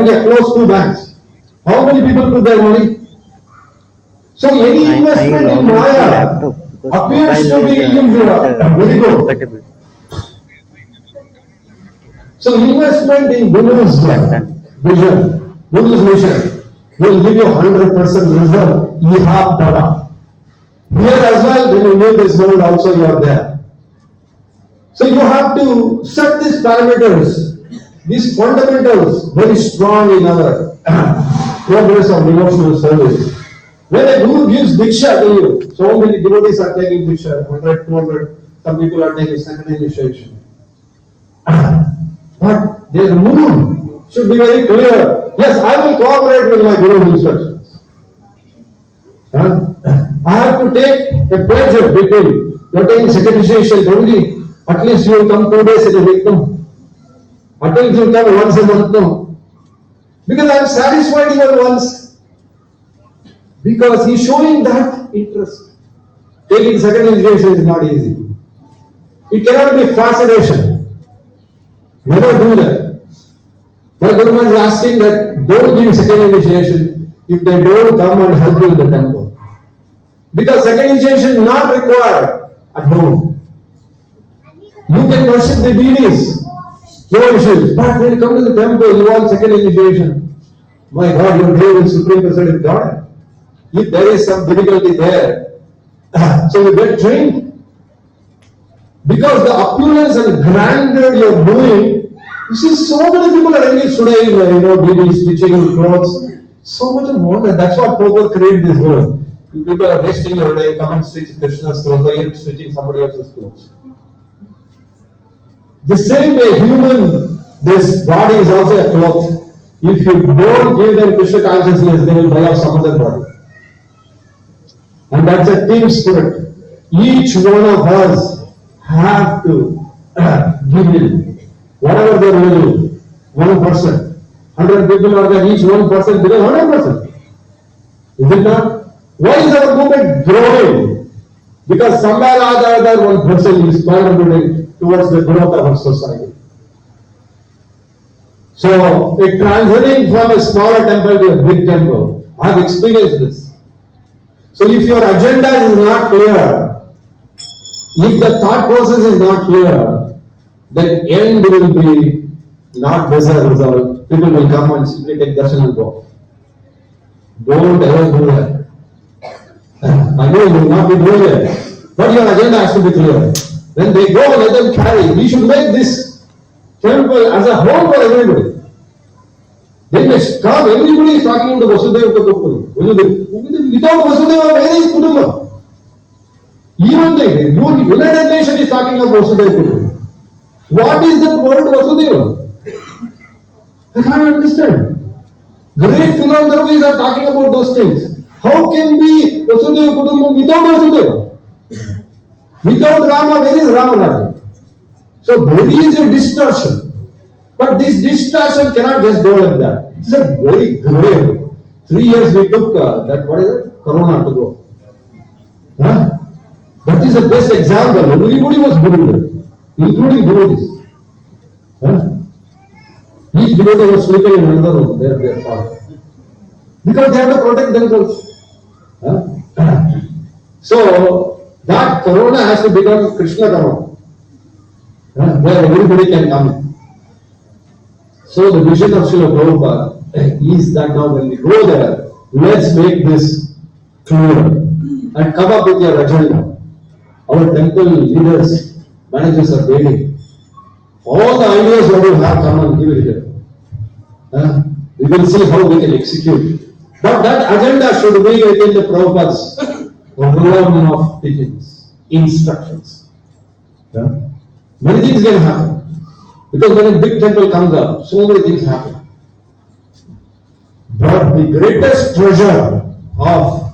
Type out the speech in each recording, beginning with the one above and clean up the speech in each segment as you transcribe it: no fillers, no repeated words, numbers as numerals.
get close to banks. How many people put their money? So any investment in Maya appears to be very good. So investment in Guru's vision, Guru's mission will give you 100% result. You have data. Here as well, when you leave this world also you are there. So you have to set these parameters, these fundamentals very strong in our progress of devotional service. When a guru gives diksha to you, so many devotees are taking diksha, 100, 200, some people are taking second initiation. But their mood should be very clear. Yes, I will cooperate with my guru's instructions. I have to take a pledge of between you're taking second initiation only. At least you will come 2 days in a week. No. At least you will come once a month. No. Because I am satisfied even once. Because he is showing that interest. Taking second initiation is not easy. It cannot be fascination. Never do that. My Guru Maharaj is asking that don't give second initiation if they don't come and help you in the temple. Because second initiation is not required at home. You can worship the deities, no issues. But when you come to the temple, you want second initiation. My God, your day will Supreme Personality of God. If there is some difficulty there, so you get trained. Because the opulence and grandeur you are doing, you see, so many people are engaged today in deities, stitching clothes. So much of wonder. That's what Prabhupada created this world. People are wasting your day, come and stitch Krishna's clothes, or you're stitching somebody else's clothes. The same way this body is also a cloth. If you don't give them Krishna consciousness, they will buy off some other body. And that's a team spirit. Each one of us have to give in. Whatever they will do, 1%. 100 people are there, each 1% becomes 100%. Is it not? Why is our movement growing? Because somewhere or the other 1% is contributing towards the growth of our society. So, a transitioning from a smaller temple to a big temple, I have experienced this. So, if your agenda is not clear, if the thought process is not clear, then end will be not desired result. People will come and simply take darshan and go. Don't ever do that. I know you will not be doing it, but your agenda has to be clear. When they go, let them carry. We should make this temple as a home for everybody. They may come, everybody is talking about Vasudeva Kutumbam. Without Vasudeva, where is Kutumbam? Even the United Nations is talking about Vasudeva Kutumbam. What is that word Vasudeva? I can't understand. Great philanthropies are talking about those things. How can be Vasudeva Kutumbam without Vasudeva? Without Rama, where is Rama? So there is a distortion. But this distortion cannot just go like that. It's a very grave. 3 years we took that, what is it? Corona to go. Huh? That is the best example. Everybody was doing it, including devotees. Huh? Each devotee was sleeping in another room, their father. Because they have to protect themselves. Huh? So, that Corona has to become Krishna Corona, where everybody can come in. So the vision of Srila Prabhupada is that now when we go there, let's make this clear and come up with your agenda. Our temple leaders, managers are waiting. All the ideas what you have, come and give it here. We will see how we can execute. But that agenda should be within the Prabhupada's realm of teachings, instructions. Many things can happen. Because when a big temple comes up, so many things happen. But the greatest treasure of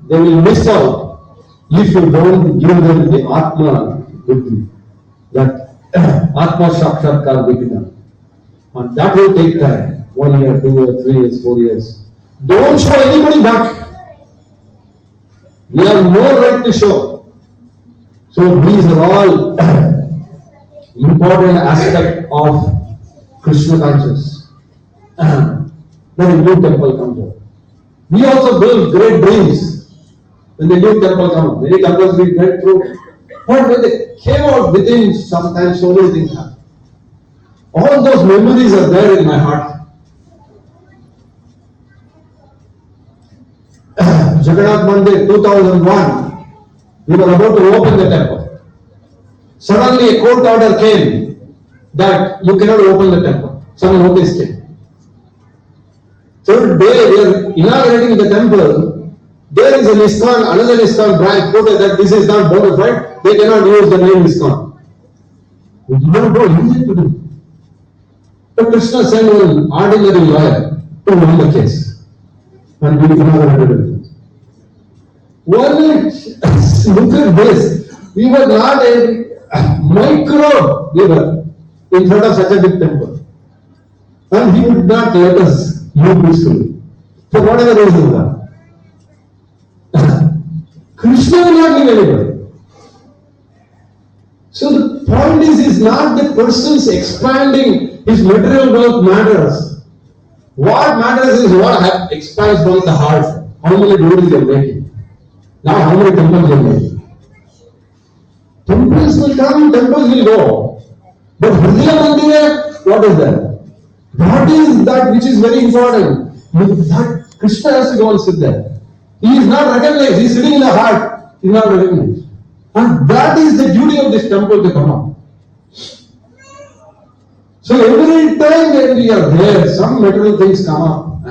they will miss out if you don't give them the Atma Buddhi, that Atma Sakshatkar Vignana. And that will take time. 1 year, 2 years, 3 years, 4 years. Don't show anybody back. We have no right to show. So these are all important aspects of Krishna consciousness. then a new temple comes up. We also build great dreams when the new temple comes. Many temples we went through. But when they came out within, sometimes so many things happen. All those memories are there in my heart. Jagannath Mandir 2001, we were about to open the temple. Suddenly a court order came that you cannot open the temple. Some notice came. Third day we are inaugurating the temple. There is an ISKCON, another ISKCON branch put that this is not bona fide. They cannot use the name ISKCON. We do not know easy to do. But Krishna sent an ordinary lawyer to win the case. And we inaugurated it. One minute, look at this. We were not a micro, we were in front of such a big temple. And he would not let us move peacefully. For whatever reason. Krishna will not leave anybody. So the point is not the person's expanding his material wealth matters. What matters is what expands from the heart. How many devotees you are making. Now how many temples you are making. Temples will come, temples will go. But Hridaya Mandira, what is that? What is that which is very important? That Krishna has to go and sit there. He is not recognized. He is sitting in the heart. He is not recognized. And that is the duty of this temple to come up. So every time when we are there, some material things come up.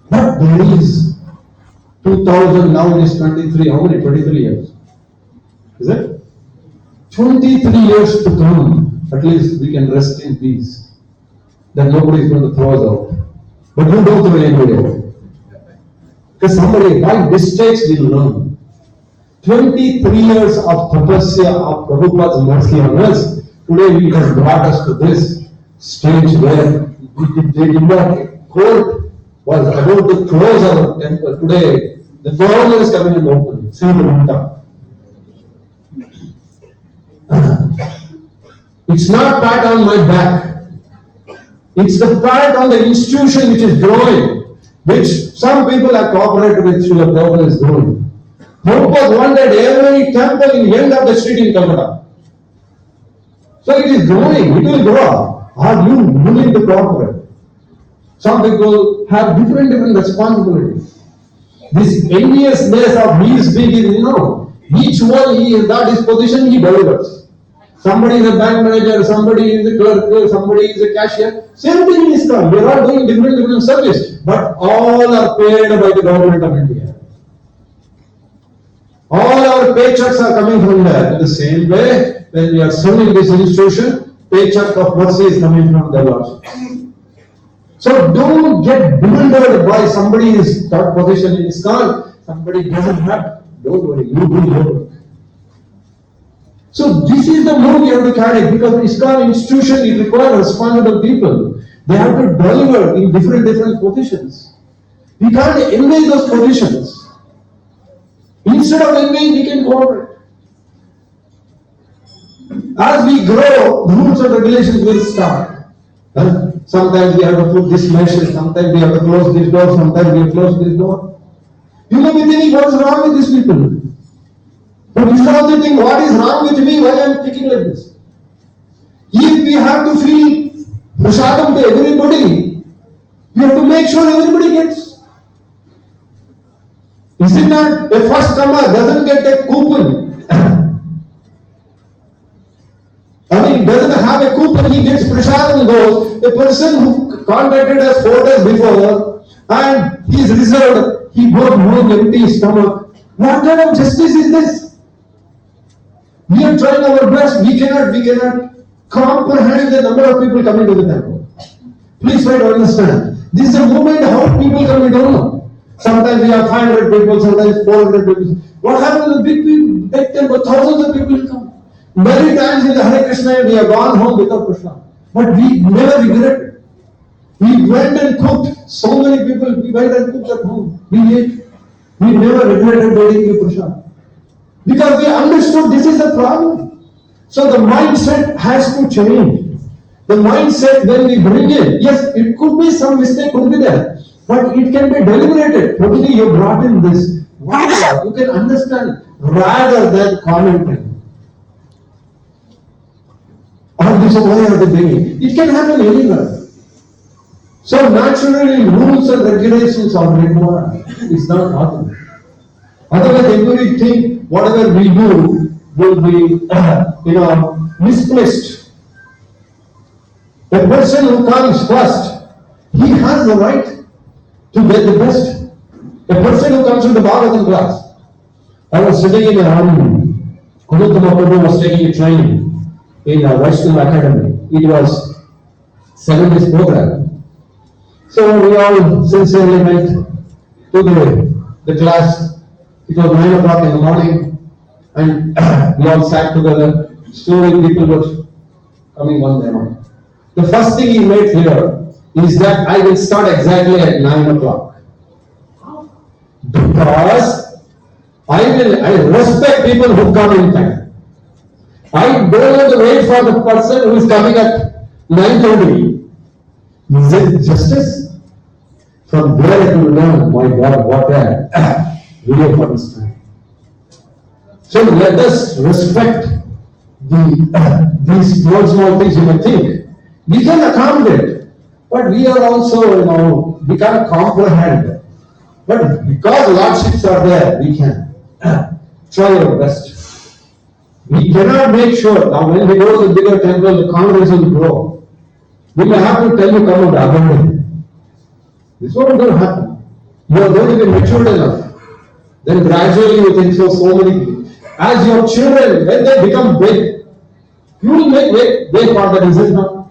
But there is 2000, now it is 23. How many? 23 years. Is it? 23 years to come. At least we can rest in peace. Then nobody is going to throw us out. But you don't throw anybody out. Because somebody, by mistakes, we learn. 23 years of tapasya of Prabhupada's mercy on us. Today he has brought us to this stage where the court was about to close our temple. Today, the government is coming and open. See the window. It's not pat on my back. It's the pat on the institution which is growing, which some people have cooperated with Srila Prabhupada is growing. Prabhupada wanted every temple in the end of the street in Calcutta. So it is growing, it will grow. Are you willing to cooperate? Some people have different responsibilities. This enviousness of he is big, each one he is at his position, he delivers. Somebody is a bank manager, somebody is a clerk, somebody is a cashier. Same thing in ISKCON. We are all doing different service, but all are paid by the government of India. All our paychecks are coming from there. In the same way, when we are serving this institution, paycheck of mercy is coming from the Lord. So don't get bewildered by somebody is top position in ISKCON, somebody doesn't have. Don't worry, you do your work. So this is the move you have to carry, because ISKCON institution, it requires responsible people. They have to deliver in different positions. We can't envy those positions. Instead of envying, we can cooperate. As we grow, rules and regulations will start. Sometimes we have to put this measure, sometimes we have to close this door, sometimes we have to close this door. You may be thinking, what is wrong with these people? But you should also think, what is wrong with me? Why I am thinking like this? If we have to feel prasadam to everybody, we have to make sure everybody gets. Is it not? A first comer doesn't get a coupon. I mean, doesn't have a coupon, he gets prasadam goes. A person who contacted us 4 days before and he is reserved, he goes home empty stomach. What kind of justice is this? We are trying our best. We cannot comprehend the number of people coming to the temple. Please try to understand. This is a movement how people come, we don't know. Sometimes we have 500 people, sometimes 400 people. What happens to big temple? Thousands of people will come. Many times in the Hare Krishna, we have gone home without Krishna. But we never regretted. We went and cooked. So many people, we went and cooked at home. We ate. We never regretted waiting for Krishna. Because we understood this is a problem. So the mindset has to change. The mindset when we bring in, yes, it could be some mistake, could be there, but it can be deliberated. Totally, you brought in this. Wow, you can understand rather than commenting. Or this, why are they bringing? It can happen anywhere. So naturally, rules and regulations are required. It's not possible. Otherwise, everything, whatever we do, will be, misplaced. The person who comes first, he has the right to get the best. The person who comes to the Bhagavatam class. I was sitting in a room. Kuduttama Prabhu was taking a training in Vaishnava Academy. It was 7 days program. So we all sincerely went to the class. It was 9 o'clock in the morning, and we all sat together. Slowly people were coming one by one. The first thing he made clear is that I will start exactly at 9 o'clock. Because I respect people who come in time. I don't have to wait for the person who is coming at 9:30. Is it justice? From there you learn, my God, what a video for this time. So let us respect these small things you may think. We can accommodate, but we are also, we cannot comprehend. But because lordships are there, we can try our best. We cannot make sure. Now when we go to the bigger temple, the congregation will grow. We may have to tell you, come and abandon. This is what is going to happen. You are going to be matured enough. Then gradually you think so many. As your children, when they become big, you will make way for the result.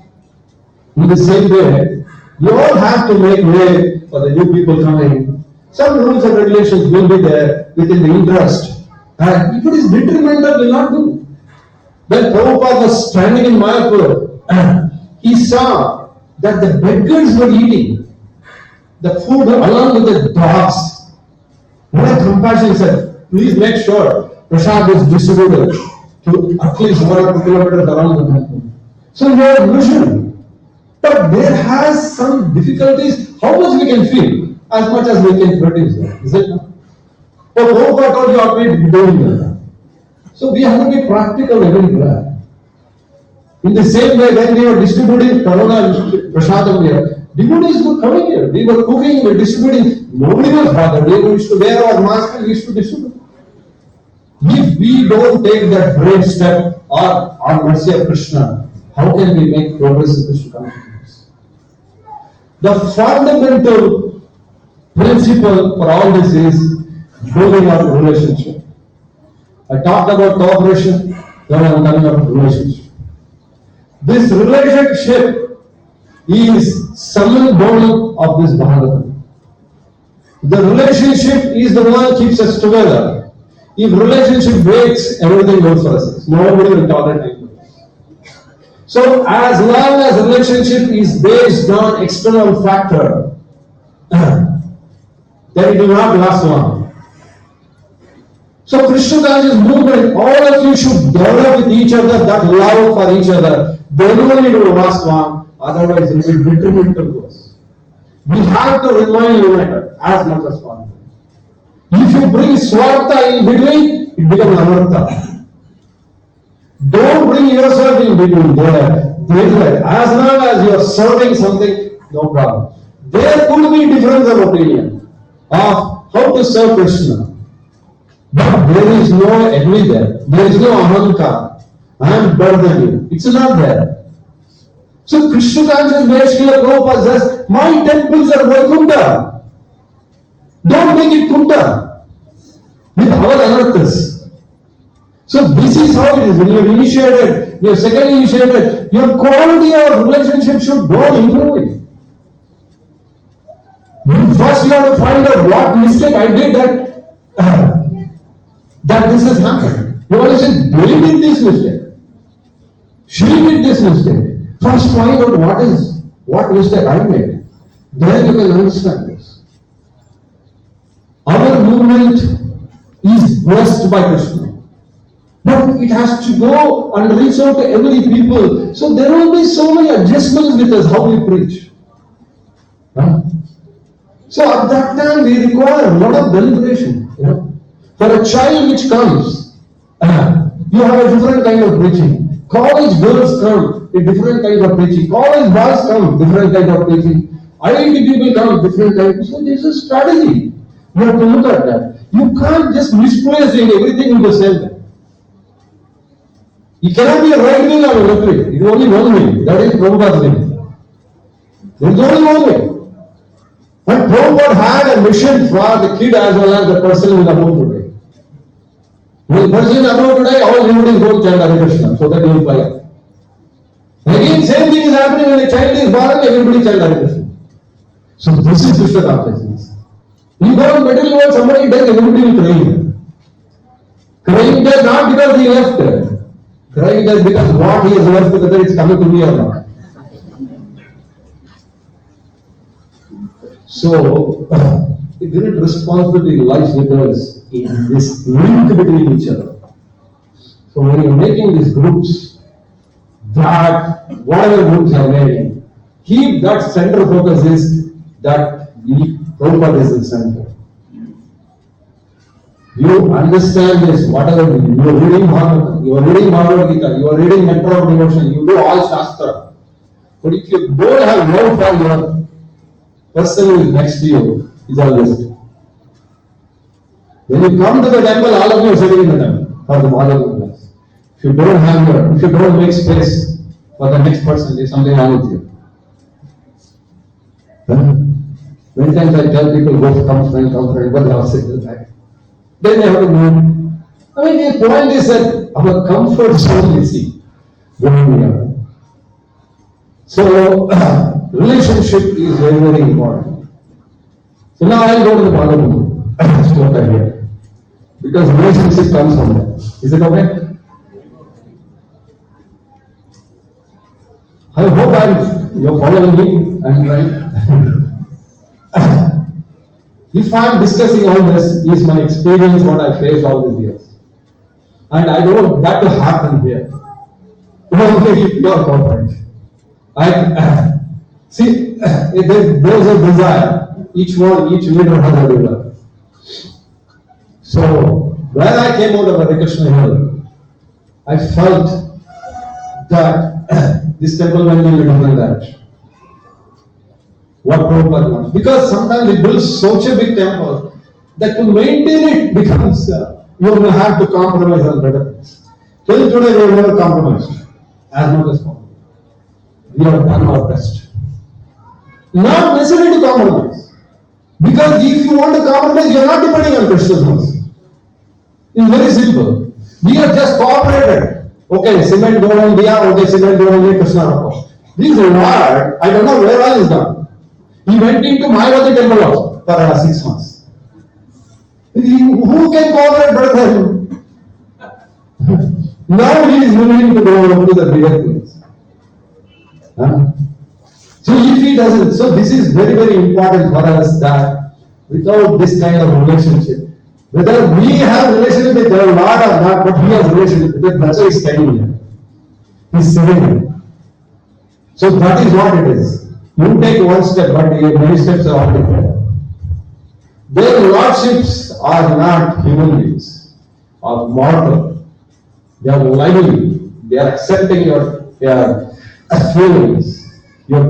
In the same way, you all have to make way for the new people coming. Some rules and regulations will be there within the interest. And if it is detrimental, will not do. When Prabhupada was standing in Mayapur, he saw that the beggars were eating the food along with the dogs. What a compassion, he said, please make sure prasad is distributed to at least 1 or 2 kilometers around the temple. So you have vision. But there has some difficulties. How much we can feel? As much as we can produce. Is it not? So Prabhupada told you are to be doing that. So we have to be practical everywhere. In the same way, when we were distributing Karuna and Prasadam here, devotees were coming here. We were cooking, we were distributing. Nobody was bothered. We used to wear our mask and we used to distribute. If we don't take that brave step or mercy of Krishna, how can we make progress in Krishna consciousness? The fundamental principle for all this is building up a relationship. I talked about cooperation, then I am coming up with relationship. This relationship is summon bone of this Bhagavatam. The relationship is the one that keeps us together. If relationship breaks, everything goes for us. Nobody will tolerate it. So as long as relationship is based on external factor, then it will not last long. So Krishna conscious movement, all of you should develop with each other that love for each other. Then only it will last long, otherwise it will be detrimental to us. We have to remain united as much as possible. If you bring swartha in between, it becomes anartha. Don't bring yourself in between there. As long as you are serving something, no problem. There could be difference of opinion of how to serve Krishna. But there is no envy there. There is no ahankar. I am better than you. It's not there. So Krishna conscious Vaishnava Prabhupada says, my temples are Vaikuntha. Don't make it Kunta with our anarthas. So this is how it is. When you are initiated, you are second initiated, your quality of relationship should go improving. First you have to find out what mistake I did that this has happened. You always say, they did this mistake. She did this mistake. First find out what mistake I made. Then you can understand this. Our movement is blessed by Krishna. But but it has to go and reach out to every people. So there will be so many adjustments with us how we preach. Huh? So at that time we require a lot of deliberation. For a child which comes, you have a different kind of preaching. College girls come, a different kind of preaching. College boys come, different kind of preaching. IIT people come, different kind of. So there's a strategy. You have to look at that. You can't just misplace everything in the center. You cannot be a right wing or a left wing. It is only one way. That is Prabhupada's way. There is only one way. And Prabhupada had a mission for the kid as well as the person who is about to die. When the person is about to die, all devotees go chant Hare Krishna so that he will fly up. Again, same thing is happening when a child is born, everybody chant Hare Krishna. So this is Krishna consciousness. You go in material world, somebody dies, everybody will cry. Crying does not because he left. Crying does because what he has left, whether it's coming to me or not. So, the great responsibility lies with us in this link between each other. So when you're making these groups, that whatever groups are made, keep that center focus is that Prabhupada is the center. You understand this, whatever you are reading Bhagavad, you are reading Bhagavad Gita, you are reading Nectar of Devotion, you do all Shastra. But if you don't have love for your person who is next to you, is always true. When you come to the temple, all of you are sitting in the temple for the Bhagavad Gita. If you don't make space for the next person, there is something wrong with you. Many times I tell people, go come friend, but they are sitting back. Then they have to move. I mean, the point is that our comfort zone is see. So, relationship is very, very important. So now I'll go to the Bhagavad Gita here. Because relationship comes from there. Is it okay? I hope you're following me. I'm right. If I'm discussing all this, is my experience, what I faced all these years. And I don't want that to happen here. Only if you are confident. See, there's a desire. Each leader has a desire. So, when I came out of Hare Krishna Hill, I felt that this temple went in a different direction. What Prabhupada wants. Because sometimes we build such a big temple that to maintain it becomes, you will have to compromise on better things. Till today we have never compromised as much as possible. We have done our best. Not necessary to compromise. Because if you want to compromise, you are not depending on Krishna's mercy. It's very simple. We have just cooperated. Okay, cement go on India, okay, cement go on Krishna. This Lord, I don't know where all is done. He went into Mayavati temple also for 6 months. Who can cooperate better than him? Now he is willing to go to the bigger things. So if he doesn't, so this is very, very important for us that without this kind of relationship, whether we have relationship with our Lord or not, but he has relationship with that's why he's standing here. He's sitting here. So that is what it is. You take one step, but many steps are all different. Their lordships are not human beings, are mortal. They are lively. They are accepting your feelings, your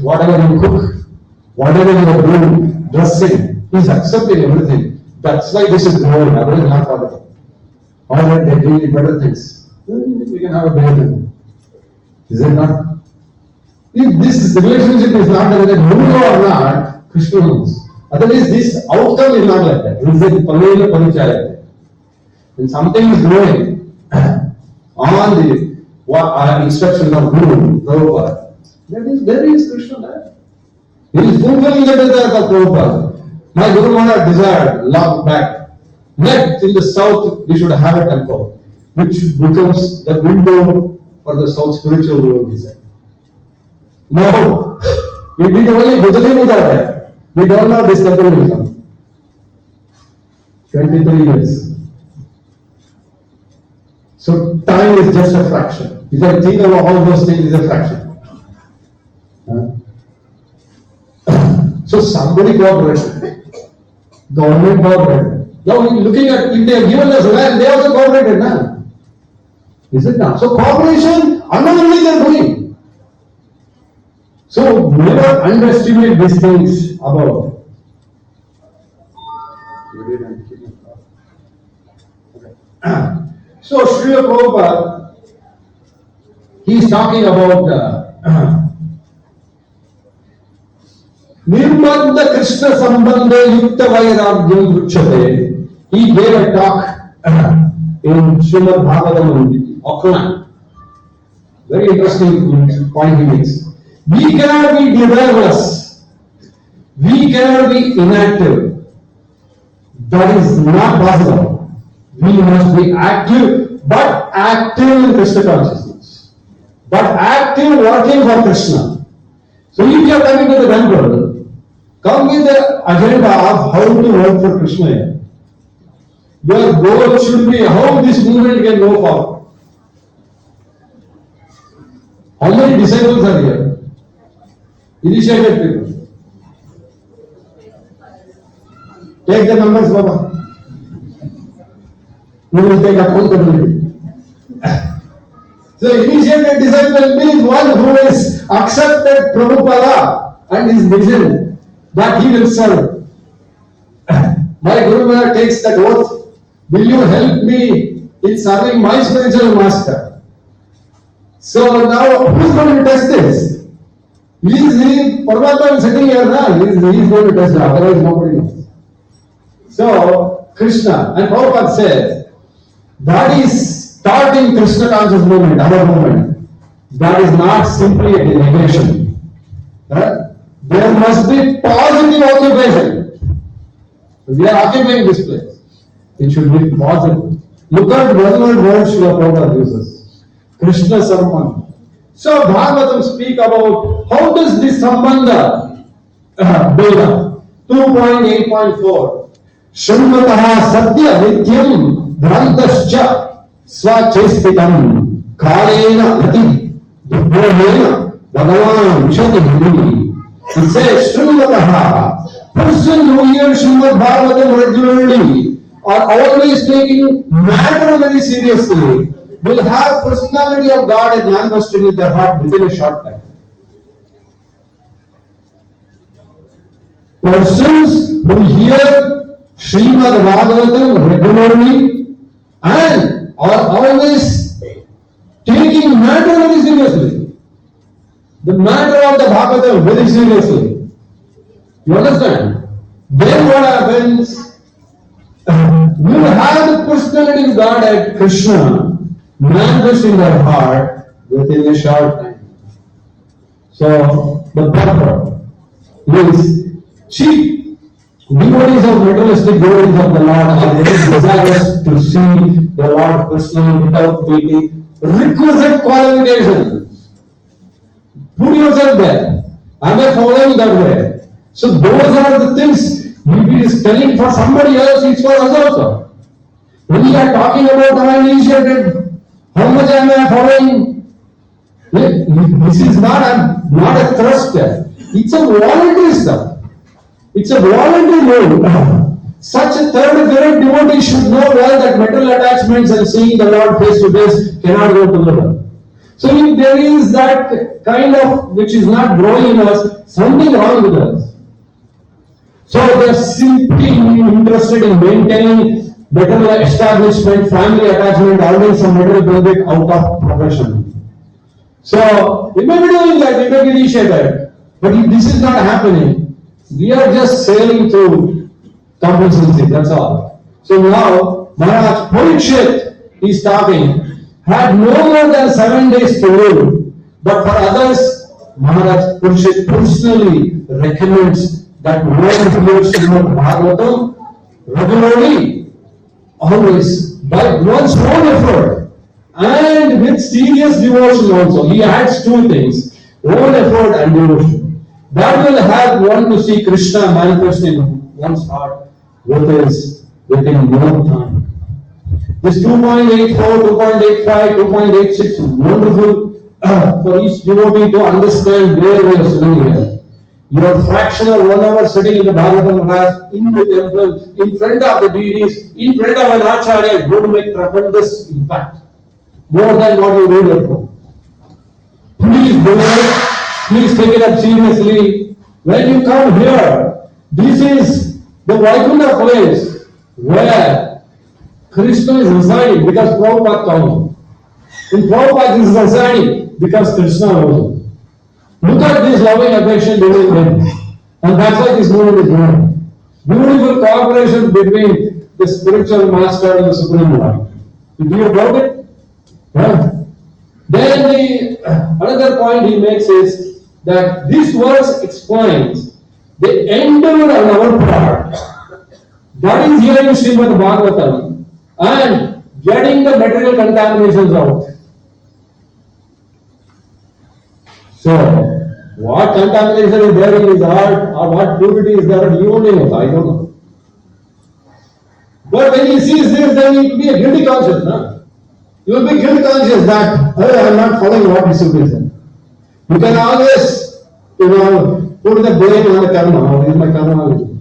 whatever you cook, whatever you are doing, dressing. He is accepting everything. That's why this is growing. Otherwise, not for them. Or that they do better things. We can have a better thing. Is it not? If this relationship is not whether you or not, Krishna knows. Otherwise, this outcome is not like that. It is a Palayana Parichaya. When something is growing on the instruction of Guru, Prabhupada, there is Krishna there. He is fulfilling the desire of Prabhupada. My Guru Maharaj desired long back. Next, in the south, we should have a temple, which becomes the window for the south spiritual world, he said. No, we did only Gujarati that. We don't know this temple will come. 23 years. So time is just a fraction. If I think of all those things, is a fraction. So somebody cooperated. Government cooperated. Now looking at, if they have given us land, they also cooperated now. Is it not? So cooperation, unknowingly they are doing. So never underestimate these things about. So Srila Prabhupada, he is talking about Nirbandha Krishna Sambandha Yukta Vairagyam Vrukshate. He gave a talk in Srimad Bhagavatam in Auckland. Very interesting point he makes. We cannot be desireless. We cannot be inactive. That is not possible. We must be active, but active in Krishna consciousness. But active working for Krishna. So if you are coming to the temple, come with the agenda of how to work for Krishna. Your goal should be how this movement can go forward. How many disciples are here? Initiated people. Take the numbers, Baba. We will take accountability. So initiated disciple means one who is accepted Prabhupada and his vision that he will serve. My Guru Maharaj takes that oath. Will you help me in serving my spiritual master? So now who is going to test this? Paramatma is sitting here now. He is going to test it, otherwise nobody knows. So Krishna and Prabhupada says, that is starting Krishna conscious movement, our movement. That is not simply a delegation. There must be positive occupation. We are occupying this place. It should be positive. Look at one word Srila Prabhupada uses. Krishna Sambandha. So Bhagavatam speak about how does this Sambandha build up. 2.8.4 Shrivataha Satya Nityam Dhantascha Swachestitam Kalena Ati Dubhomena Bhagavan Vishati Bhumi. It says Shrivataha, person who hears Srimad Bhagavatam regularly are always taking matter very seriously will have personality of God and manifesting in their heart within a short time. Persons who hear Srimad Bhagavatam regularly and are always taking matter very seriously. The matter of the Bhagavatam very seriously. You understand? Then what happens? You have the personality of God at Krishna manifest in their heart within a short time. So the purpose is cheap. Devotees of materialistic devotees of the Lord are very desirous to see the Lord Krishna without taking requisite qualifications. Put yourself there. Am I following that way? So those are the things. If it is telling for somebody else, it's for us also. When we are talking about our initiated, how much am I following? This is not a thrust. It's a voluntary stuff. It's a voluntary mode. Such a third grade devotee should know well that material attachments and seeing the Lord face to face cannot go together. So if there is that kind of which is not growing in us, something wrong with us. So they are simply interested in maintaining better establishment, family attachment, earning some material benefit out of profession. So we may be doing that, we may be initiated, but if this is not happening, we are just sailing through complacency, that's all. So now Maharaj Parikshit is talking, had no more than 7 days to live, but for others, Maharaj Parikshit personally recommends that one who hears Srimad Bhagavatam regularly, always, by one's own effort and with serious devotion also. He adds two things, own effort and devotion. That will help one to see Krishna manifest in one's heart within no time. This 2.84, 2.85, 2.86, wonderful for each devotee to understand where we are sitting here. Your fractional 1 hour sitting in the Bhagavatam class, in the temple, in front of the deities, in front of an acharya is going to make tremendous impact. More than what you read at home. Please do it. Please take it up seriously. When you come here, this is the Vaikuntha place where Krishna is residing because Prabhupada told. In Prabhupada is residing because Krishna knows. Look at this loving affection between them. And that's why this movement is going. Beautiful cooperation between the spiritual master and the Supreme Lord. Do you doubt it? Yeah. Then another point he makes is that this verse explains the endeavor on our part. That is hearing Srimad Bhagavatam and getting the material contaminations out. So, what contamination is there in his heart or what purity is there, you only know, I don't know. But when he sees this, then he will be a guilty conscience. No? You will be guilty conscious that, hey, I am not following what is written. You can always, put the blame on the karma. Oh, this is my karma.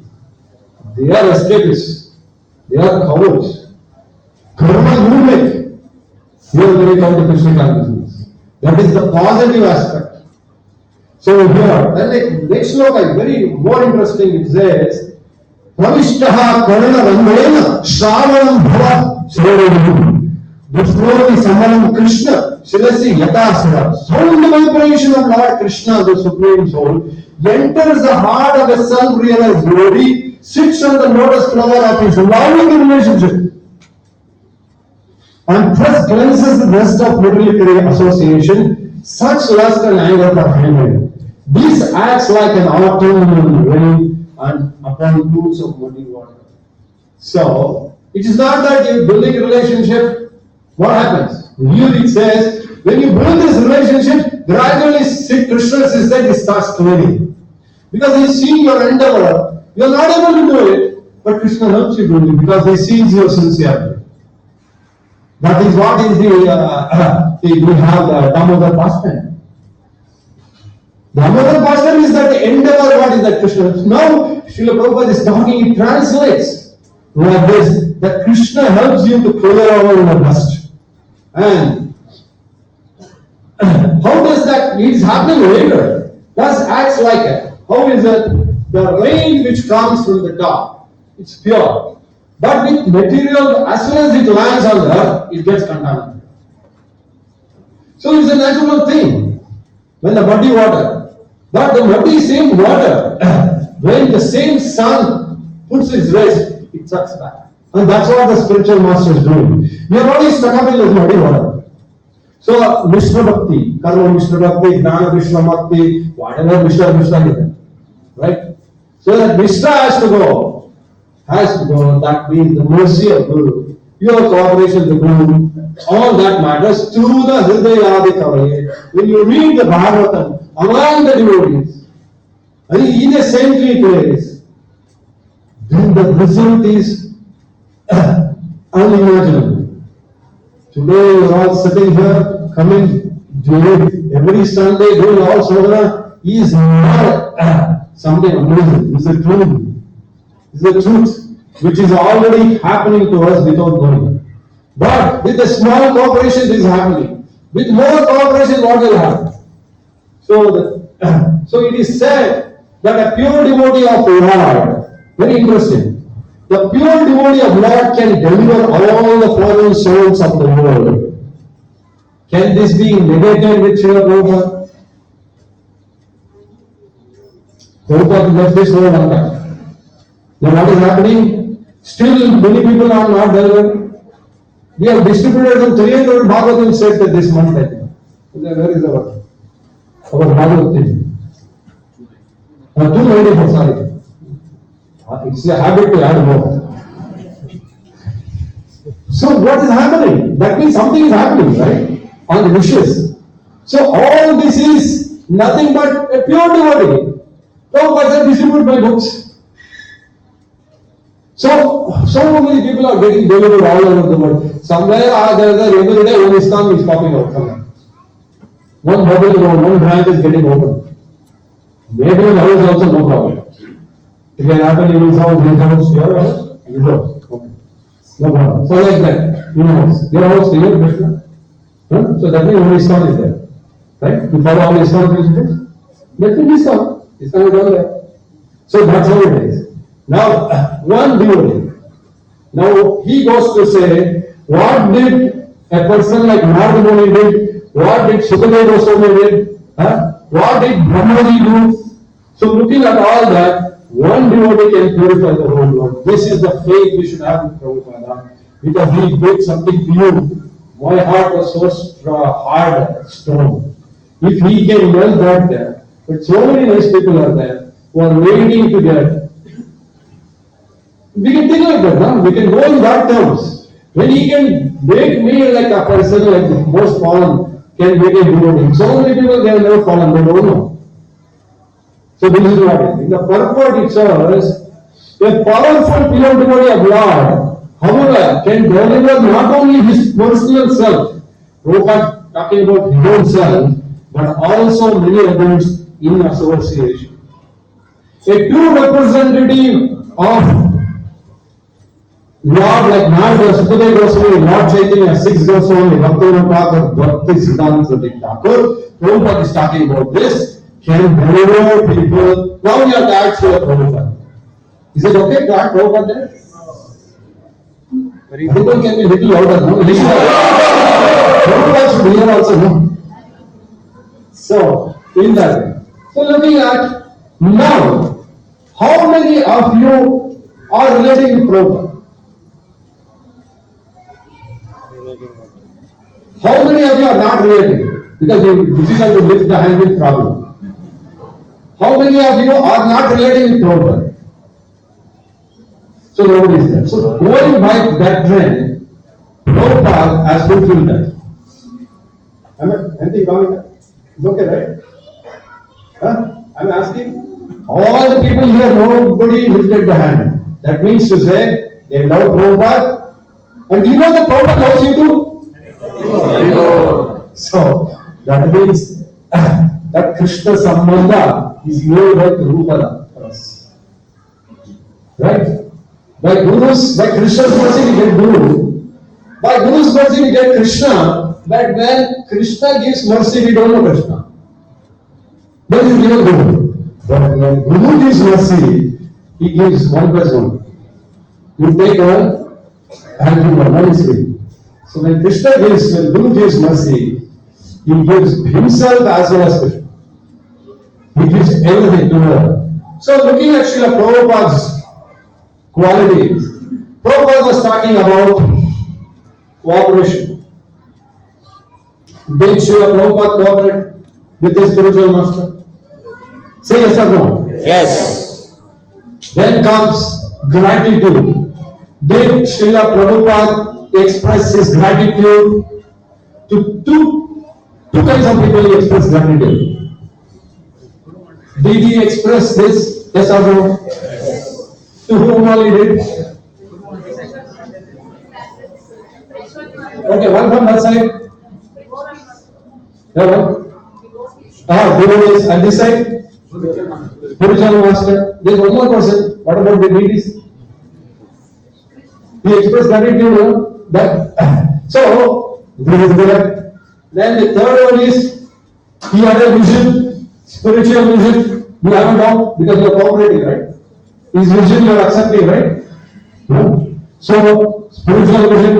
They are escapists. They are cowards. Karma you make. Here when we come to Krishna consciousness. That is the positive aspect. So here, then next sloka is very more interesting. It says, Pravishtaha Karana Randena Shravanam Bhava Shrevedu. Before the Samaram Krishna, Shilasi Yatasara. Sound vibration of Lord Krishna, the Supreme Soul, enters the heart of a self-realized devotee, sits on the lotus flower of his loving relationship, and thus cleanses the rest of middle association, such lust and anger are handled. This acts like an autumnal rain and upon pools of muddy water. So, it is not that you building a relationship, what happens? Here it says, when you build this relationship, gradually Krishna says that it starts clearing. Because he sees your endeavor, you are not able to do it, but Krishna helps you do it because he sees your sincerity. That is what is we have the Damodar pastime. Damodar pastime is that the endeavor, what is that Krishna? Now, Srila Prabhupada is talking, it translates like this, that Krishna helps you to clear over your dust. And how does that, it is happening later, thus acts like it. How is it? The rain which comes from the top, it's pure. But with material, as soon as it lands on the earth, it gets contaminated. So it's a natural thing. When the muddy water, but the muddy same water, when the same sun puts its rays, it sucks back. And that's what the spiritual master is doing. We are already stuck up in this muddy water. So, Mishra Bhakti, Karma Mishra Bhakti, Gnana Mishra Bhakti, whatever Mishra is there. Right? So that Mishra has to go. That means the mercy of Guru, your cooperation with Guru, all that matters to the Hridayadi Kavaye. When you read the Bhagavatam among the devotees, in a saintly place, then the result is unimaginable. Today you are all sitting here, coming, doing every Sunday, doing all sadhana, is not something amazing. It's a truth. It's the truth which is already happening to us without knowing. But with a small cooperation, this is happening. With more cooperation, what will happen? So it is said that a pure devotee of Lord, very interesting, the pure devotee of Lord can deliver all the fallen souls of the world. Can this be negated with Srila Prabhupada? Prabhupada left this world on that. Now what is happening? Still many people are not delivered. We have distributed some 300 Bhagavatam sets this month, I think. Where is our Bhagavatam? 294, sorry. It's a habit to add more. So what is happening? That means something is happening, right? On the wishes. So all this is nothing but a pure devotee. Prabhupada distribute my books. So many people are getting delivered all over the world. Somewhere or the other, every day one Islam is popping out somewhere. One bubble, one branch is getting open. Maybe in the house also no problem. It can happen in his house, his house, your house, his house. Okay. No problem. So like that, your house, your Krishna. Huh? So that means only Islam is there. Right? You follow all Islam principles? That means Islam. Islam is all there. So that's how it is. Now, one devotee. Now he goes to say, what did a person like Narada Muni did? What did Sukadeva Goswami did? What did Brahmaji do? So looking at all that, one devotee can purify the whole world. This is the faith we should have in Prabhupada. Because he did something pure. My heart was so hard stone. If he can melt that there, but so many nice people are there who are waiting to get. We can think like that, no? We can go in that terms. When he can make me like a person like the most fallen, can make a devotee. So many people they have never fallen, they don't know. So this is what it is. In the purport it says, a powerful pure devotee of Lord, however, can deliver not only his personal self, Prabhupada talking about his own self, but also many others in association. A true representative of Lord like Narada, Sukadeva Goswami, Lord Chaitanya, 6 Goswami, Bhaktivinoda Thakur, Bhakti Siddhanta Saraswati Thakur, Prabhupada is talking about this, can deliver people. Now we have to add Srila Prabhupada. Is it okay to add Prabhupada there? People can be a little louder, no? Prabhupada should hear also, no? So, in that way. So looking at now, how many of you are relating to Prabhupada? How many of you are not relating? Because it is difficult to lift the hand with problem. How many of you are not relating with Prabhupada? So nobody is there. So going by that trend, Prabhupada has fulfilled that. Anything wrong with that? It's okay, right? I'm asking. All the people here, nobody lifted the hand. That means to say, they love Prabhupada. And do you know that Prabhupada loves you too? So, that means that Krishna Sambandha is made by Prabhupada for us. Right? By Krishna's mercy we get Guru. By Guru's mercy we get Krishna. But when Krishna gives mercy, we don't know Krishna. Then you give a Guru. But when Guru gives mercy, he gives one plus one. You take one and give one is free. So when Guru gives mercy, he gives himself as well as Krishna. He gives everything to her. So looking at Srila Prabhupada's qualities, Prabhupada was talking about cooperation. Did Srila Prabhupada cooperate with his spiritual master? Say yes or no? Yes. Then comes gratitude. Did Srila Prabhupada express his gratitude to two kinds of people? He expressed gratitude. Did he express this? Yes or no? Yes. To whom all he did? Okay, one from that side. Devotees. And this side? Spiritual master. There is one more person. What about the deities? He expressed gratitude. So, this is correct. Then the third one is, he had a vision, spiritual vision. You haven't now because you are cooperating, right? His vision you are accepting, right? No. So, spiritual vision.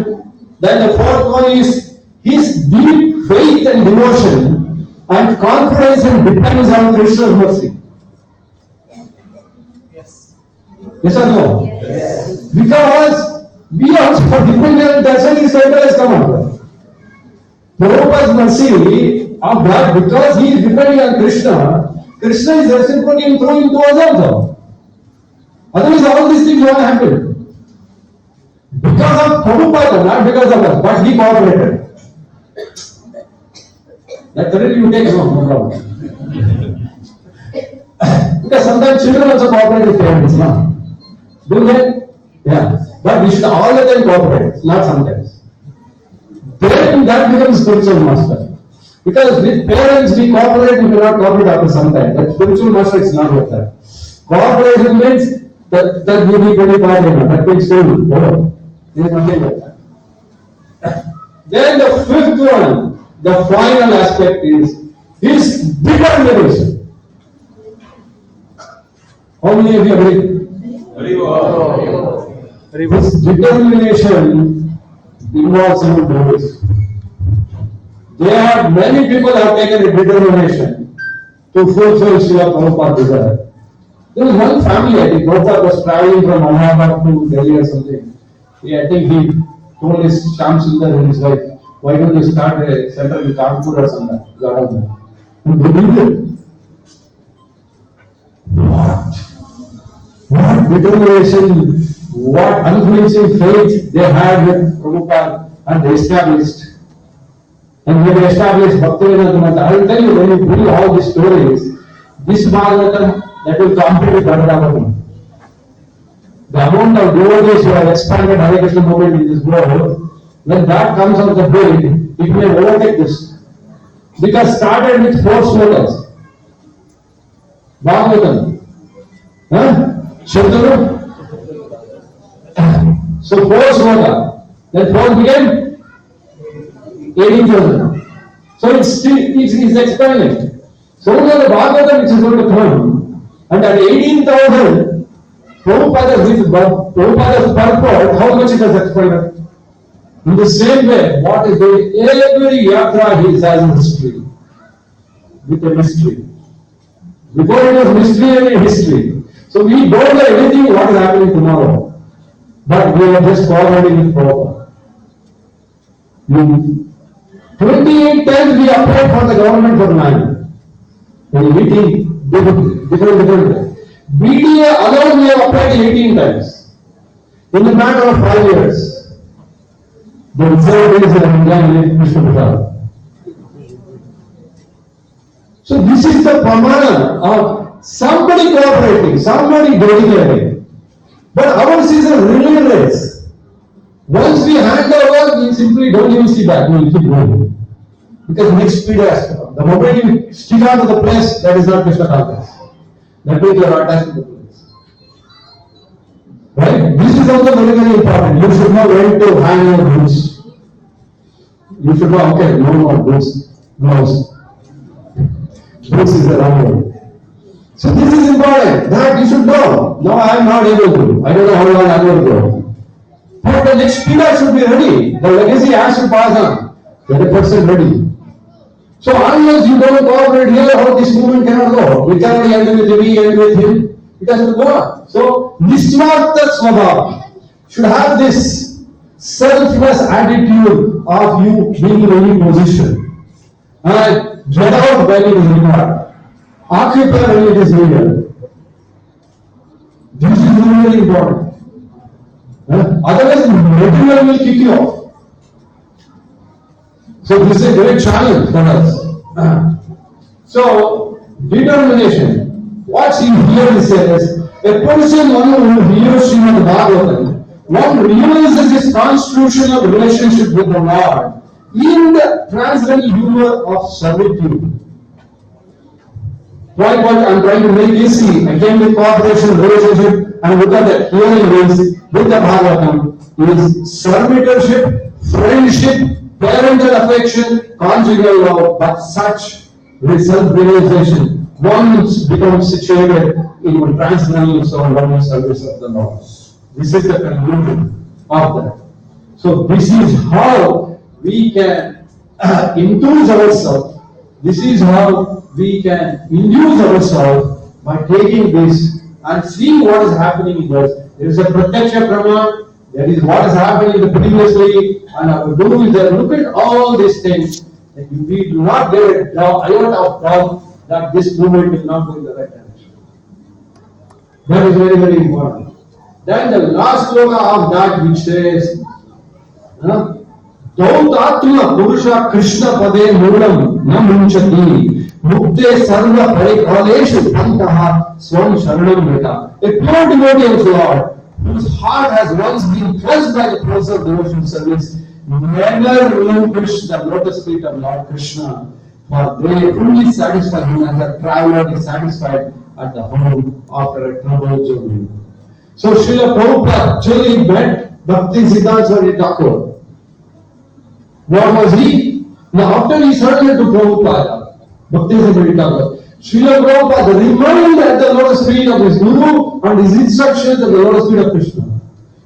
Then the fourth one is his deep faith and devotion and confidence and dependence on Krishna's mercy. Yes. Yes or no? Yes. Because we also dependent, that's why this title has come up. Prabhupada's mercy of that, because he is depending on Krishna, Krishna is reciprocating through him to us also. Otherwise, all these things won't happen. Because of Prabhupada, not because of us, but he cooperated. That credit you take, no problem. Because sometimes children also cooperate with parents, no? Do they? Yeah. But we should all the time cooperate, not sometimes. Then that becomes spiritual master. Because with parents we cooperate, we cannot cooperate after some time. But spiritual master is not like that. Cooperation means that you need 25 minutes. That means school. No. There is nothing like that. Then the fifth one, the final aspect is determination. How many of you agree? This determination involves some goals. Many people have taken a determination to fulfill Srila Prabhupada's desire. There was one family, I think Prabhupada was traveling from Allahabad to Delhi or something. I think he told his Shyam Sundar and his wife, why don't you start a center in Kanpur or something? And they did it. What determination, what unflinching faith they had with Prabhupada and they established. And when they established Bhaktivinoda Mata, I will tell you, when you bring all these stories, this Bhagavatam that will compete with Bhagavatam. The amount of devotees who have expanded Hare Krishna movement in this world, when that comes on the bill, it may overtake this. Because started with 4 slokas. Bhagavatam. Shantanu? So 4 sloka. Then 4 became 18,000. So it's expanding. So now the Bhagavatam which is going to come, and at 18,000, Prabhupada's purport, how much it has expanded? In the same way, what is doing every yatra he has a history. With a mystery. Before it was mystery and history. So we don't know anything what is happening tomorrow. But we are just forwarding it forward. 28 times we applied for the government for 9. In meeting, different. BDA alone we have applied 18 times. In a matter of 5 years. The result is in India Krishna Prasad. So this is the pramana of somebody cooperating, somebody dedicating. But ours is a relay race. Once we hand over, we simply don't even see back, we will keep going. Because next speed has to come. The moment you stick out to the place, that is not Krishna consciousness. That means you are attached to the place. Right? This is also very important. You should know when to hang your boots. You should know, okay, no more boots, gloves. Boots is the wrong way. So this is important. That you should know. No, I am not able to. I don't know how long I will go. But the next pillar should be ready. The legacy has to pass on. Get a person ready. So unless you don't cooperate here, how this movement cannot go. We cannot end with me, end with him. It has to go on. So Niswartha Swabhava should have this selfless attitude of you being in any position. And get out when it is required. Occupy when it is needed. This is really important. Otherwise, material will kick you off. So this is a great challenge for us. So determination. What's in here is a person who hears Srimad Bhagavatam, one realizes his constitutional relationship with the Lord in the transcendental humor of servitude. What I'm trying to make easy, again with cooperation, relationship, and look at the hearing ways with the Bhagavatam is servitorship, friendship, parental affection, conjugal love, but such self-realization, one becomes situated in a transcendental soul service of the Lord. This is the conclusion of that. So this is how we can enthuse ourselves. This is how we can induce ourselves by taking this and seeing what is happening in us. There is a Pratyaksha Brahma, there is what is happening in the previously, and our Guru is there. Look at all these things. And we do not get a iota of doubt that this movement will not go in the right direction. That is very, very important. Then the last sloka of that which says, Dautatma Purusha Krishna Pade Moolam Na Munchati Mukte Sarva Parikaleshu Pantaha Swam Sharanam Meta. A pure devotee of the Lord whose heart has once been pressed by the process of devotional service, never relinquish the lotus feet of Lord Krishna, for they fully satisfy him as a traveler is satisfied at the home after a troubled journey. So Srila Prabhupada actually met Bhakti Siddhanta Swami Thakur. What was he? Now after he surrendered to Prabhupada, Bhakti Siddhanta Thakur, Srila Prabhupada remained at the lotus feet of his Guru and his instructions at the lotus feet of Krishna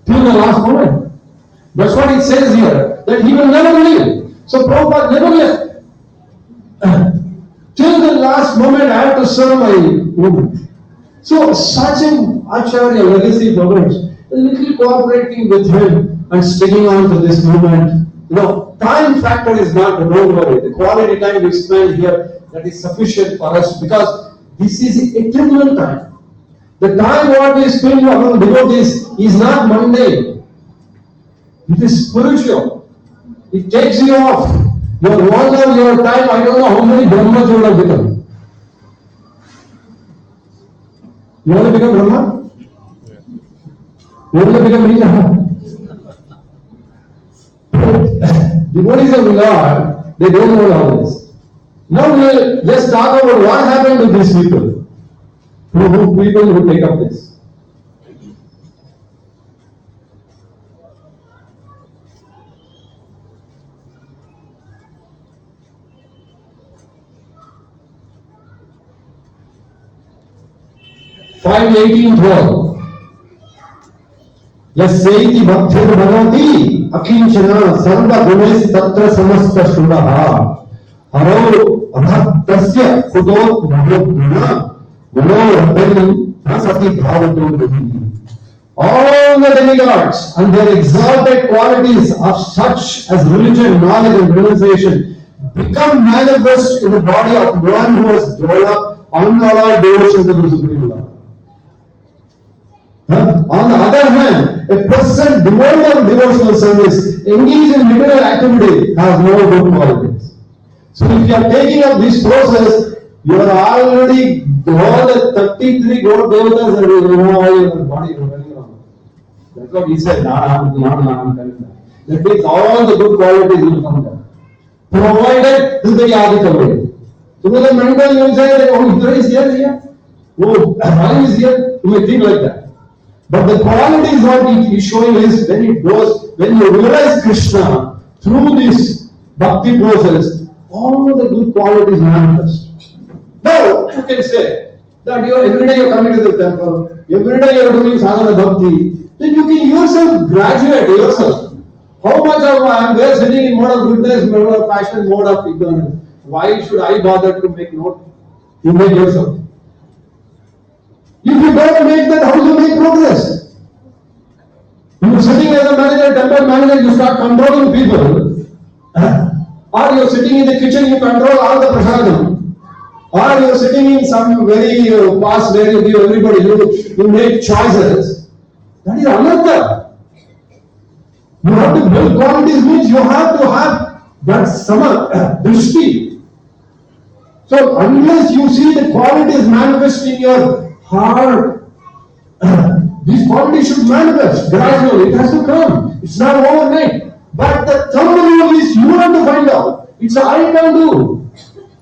till the last moment. That's what it says here, that he will never leave. So Prabhupada never left. Till the last moment I have to serve my Guru. So such an Acharya legacy brothers, a little cooperating with him and sticking on to this movement. Time factor is not, don't worry. The quality time we spend here, that is sufficient for us because this is eternal time. The time what we spend among devotees is not mundane. It is spiritual. It takes you off. Your wonder, your time, I don't know how many Brahmas you will have become. You want to become Brahma? You want to become Rita? Devotees of the Lord, they don't know all this. Now we'll just talk about what happened to these people. People who take up this. Five 18:12. यस्यैति भक्तिर्भवति अकिंचन सर्वगुणैः तत्र समस्तशुभः हरौ अभक्तस्य कुतो भवद्गुण गुणोरपरि न सति भावतो गतिः. All the demigods and their exalted qualities of such as religion, knowledge and realization become manifest in the body of one who has developed unalloyed devotion to the Supreme Lord. On the other hand, a person devoid of devotional service, engaged in literal activity, has no good qualities. So if you are taking up this process, you are already all the 33 God devatas and you know all your body running around. That's what he said. I'm telling that. That means all the good qualities will come there. Provided Hridaya Adhika way. So with the mental you will say that, oh, Hridaya is here. Oh, Bhali is here. You may think like that. But the quality is what he is showing is when it goes, when you realize Krishna through this bhakti process, all the good qualities manifest. Now, you can say that every day you are coming to the temple, every day you are doing sadhana bhakti, then you can yourself graduate yourself. How much of I am there sitting in mode of goodness, mode of passion, mode of ignorance? Why should I bother to make note? You make yourself. If you don't make that, how do you make progress? You are sitting as a manager, temple manager, you start controlling people. Or you are sitting in the kitchen, you control all the prasadam. Or you are sitting in some very past where you give everybody, you make choices. That is another. You have to build qualities, means you have to have that drishti. So unless you see the qualities manifest in your heart, these qualities should manifest gradually. It has to come. It's not overnight. But the thumb rule is you have to find out. It's I can do.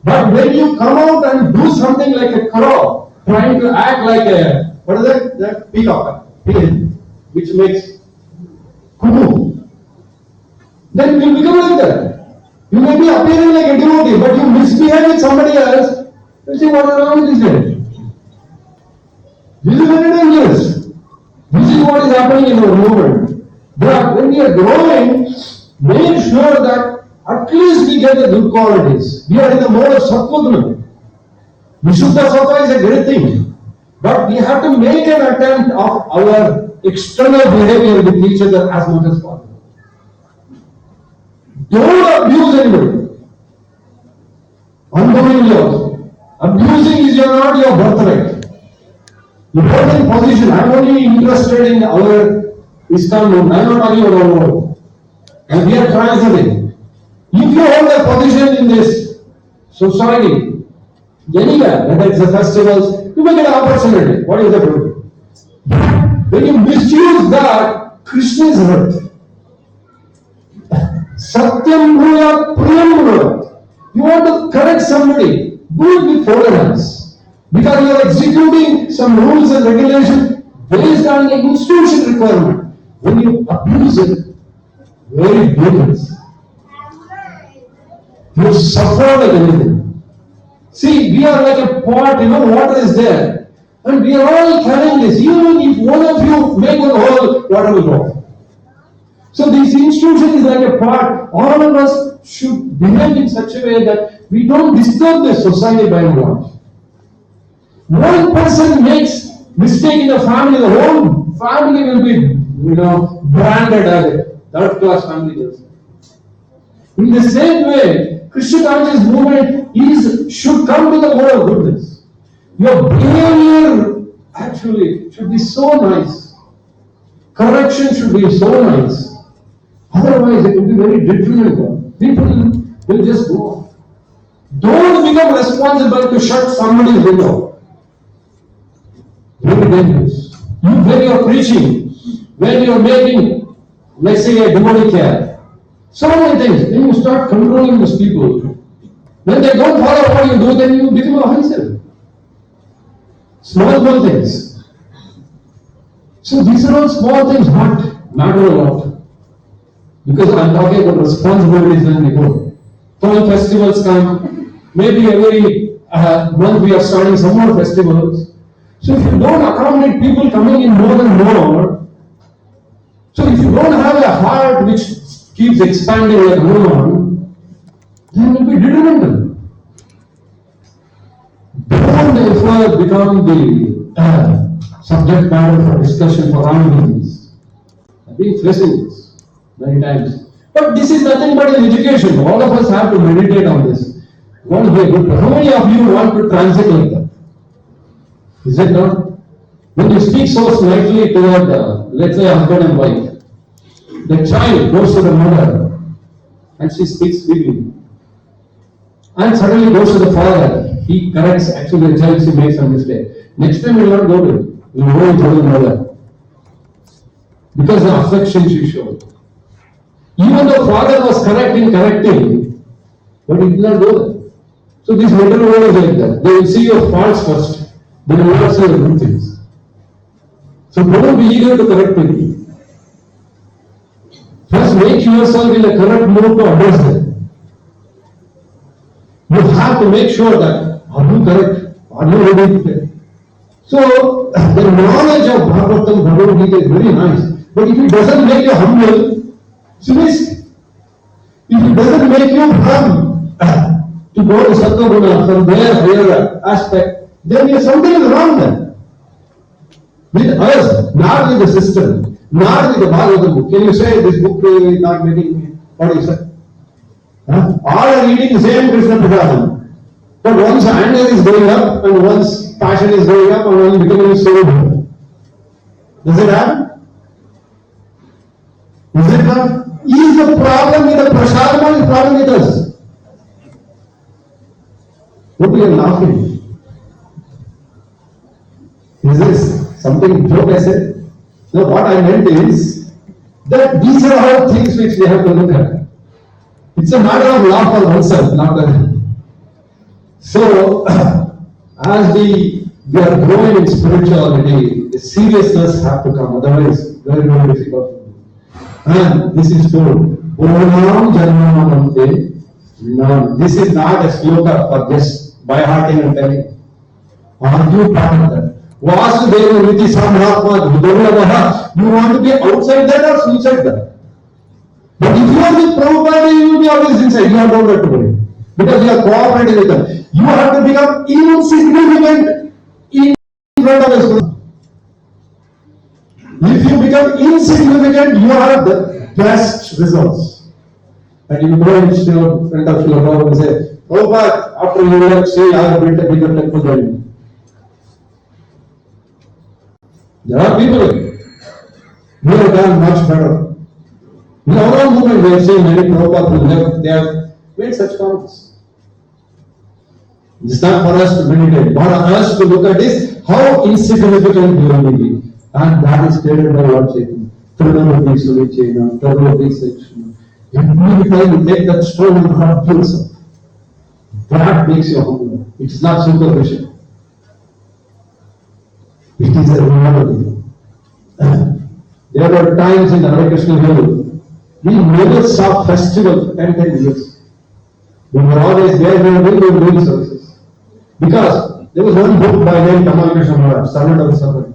But when you come out and do something like a crow, trying to act like a, what is that? That peacock, which makes cuckoo. Then you become like that. You may be appearing like a devotee, but you misbehave with somebody else. You say, what is wrong with this guy? This is very dangerous. This is what is happening in our movement. But when we are growing, make sure that at least we get the good qualities. We are in the mode of Sattva. Vishuddha Sattva is a great thing. But we have to make an attempt of our external behavior with each other as much as possible. Don't abuse anybody. Unknowingly also. Abusing is not your birthright. You hold in position. I am only interested in our ISKCON movement. I am not talking about our world. And we are transiting. If you hold a position in this society, anywhere, whether it's the festivals, you may get an opportunity. What is the problem? When you misuse that, Krishna is hurt. Satyam Bhuya Priyam Bhuya. You want to correct somebody, do it with tolerance. Because you are executing some rules and regulations based on the institution requirement. When you abuse it, very dangerous. You suffer like anything. See, we are like a pot, water is there. And we are all carrying this. Even if one of you make one hole, water will go. So this institution is like a pot. All of us should behave in such a way that we don't disturb the society by and large. One person makes mistake in the family, the whole family will be, branded as a third-class family person. In the same way, Krishna conscious movement should come to the mode of goodness. Your behavior actually should be so nice. Correction should be so nice. Otherwise, it will be very detrimental. People will just go off. Don't become responsible to shut somebody's window. Very dangerous. When you are preaching, when you are making, let's say, a demonic care, so many things, then you start controlling those people. When they don't follow what you do, then you become offensive. Small things. So these are all small things, but matter a lot. Because I'm talking about responsibilities when we go. When festivals come, maybe every month we are starting some more festivals. So if you don't accommodate people coming in more and more, so if you don't have a heart which keeps expanding like moon, then it will be detrimental. Don't therefore become the subject matter for discussion for meetings. I've been facing this many times. But this is nothing but an education. All of us have to meditate on this. Want to be a good person. How many of you want to transit like that? Is it not? When you speak so slightly toward, let's say, husband and wife, the child goes to the mother and she speaks sweetly. And suddenly goes to the father. He corrects, actually the child, she makes a mistake. Next time he will not go to him. He will go to the mother. Because the affection she showed. Even though father was correcting, but he did not go there. So this middle world is like that. They will see your faults first. They will not see your good things. So don't be eager to correct people. First make yourself in a correct mood to address them. You have to make sure that, are you correct? Are you ready to correct? So the knowledge of Bhagavatam, Bhagavad Gita is very nice. But if it doesn't make you humble, it's a risk. If it doesn't make you come to go to Sattva-guna from their higher aspect, then something is wrong there. With us, not with the system, not with the Bhagavatam book. Can you say this book is not making me? What do you say? All are reading the same Krishna Prasadam. But one's anger is going up and one's passion is going up and one is becoming sober. Does it happen? Is it not? Is the problem with the Prasadam or is the problem with us? What are you laughing? Is this something joke I said? No, what I meant is that these are all things which we have to look at. It's a matter of love for oneself, not that. So, as we are growing in spirituality, the seriousness have to come, otherwise very, very difficult. And this is told, Om Janmanamante. No, this is not a sloka for just by hearting and telling. Are you part of that? Vasudeva Niti Samhatma Durlabha. You want to be outside that or inside that? But if you are with Prabhupada, you will be always inside. You have no right to worry. Because you are cooperating with them. You have to become insignificant in front of us. If you become insignificant, you have the best results. And you go in front of Srila Prabhupada and say, Prabhupada, after you left, say, I have built a bigger temple than you. There are people who have done much better. In our own movement, we have seen many Prabhupada, they have made such comments. It's not for us to meditate, for us to look at this, how insignificant we will be. And that is stated by Lord Chaitanya. Trinity Sulichena, Trinity section. Every time you take that stone and rub yourself. That makes you humble. It's not superficial. It is a reality. There were times in Hare Krishna Hill, we never saw festival for 10 years. We were always there, we were doing services. Because there was one book by name Tamal Krishna Maharaj, Servant of the Suffering.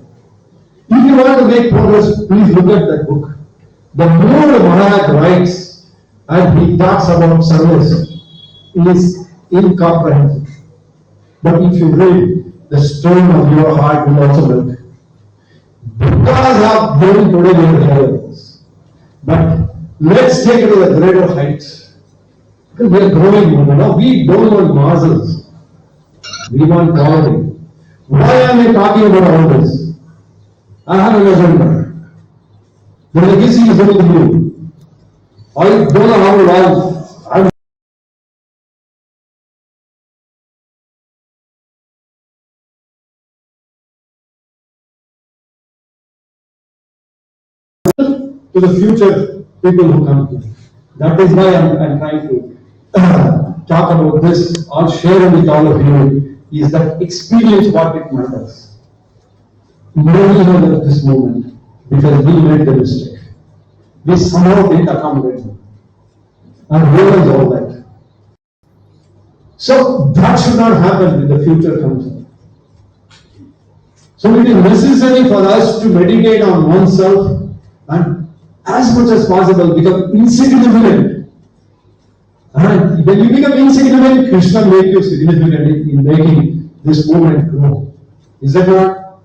If you want to make progress, please look at that book. The more Maharaj writes and he talks about service, it is incomprehensible. But if you read, the stone of your heart will also melt. Because of them today we are here. But let's take it to the greater heights. Because we are growing now. We don't want masses. We want quality. Why am I talking about all this? I have an agenda. The legacy is only you. I don't know how long. I'm to the future people who come here. That is why I'm trying to talk about this or share with all of you is that experience what it matters. Nobody knows at this moment because we made the mistake. We somehow didn't accommodate them and realize all that. So that should not happen when the future comes in. So it is necessary for us to meditate on oneself and as much as possible become insignificant. And when you become insignificant, Krishna make you significant in making this movement grow. Is that not?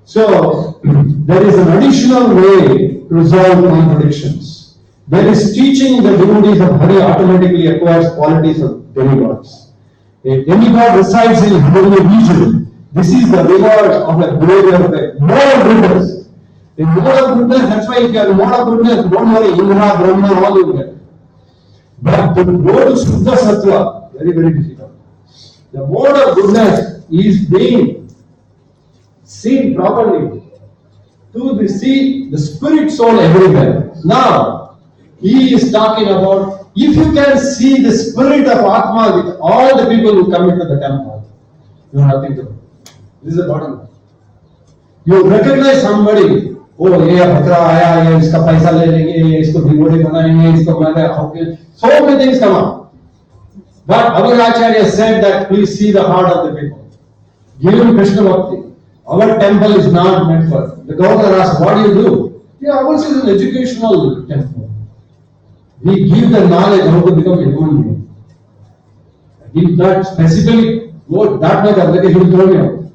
So there is an additional way to resolve contradictions. There is teaching the devotees of Hari automatically acquires qualities of demigods. A demigod resides in a holy region. This is the reward of a behavior of a more goodness. In mode of goodness, that's why if you are in mode of goodness, don't worry, Indra, Brahma, all you get. But to go to Suddha Sattva, very, very difficult. The mode of goodness is being seen properly. To see the spirit soul everywhere. Now, he is talking about if you can see the spirit of Atma with all the people who come into the temple, you have nothing to do. This is the bottom line. You recognize somebody. Oh, ये भद्रा आया, ये इसका पैसा ले लेंगे, ये इसको devotee बनाएंगे, इसको मैंने so many things come up. But our Acharya said that please see the heart of the people. Give him Krishna Bhakti. Our temple is not meant for. The governor asked, what do you do? Yeah, ours is an educational temple. We give the knowledge how to become a human being. If that specifically go that much of he will throw me out.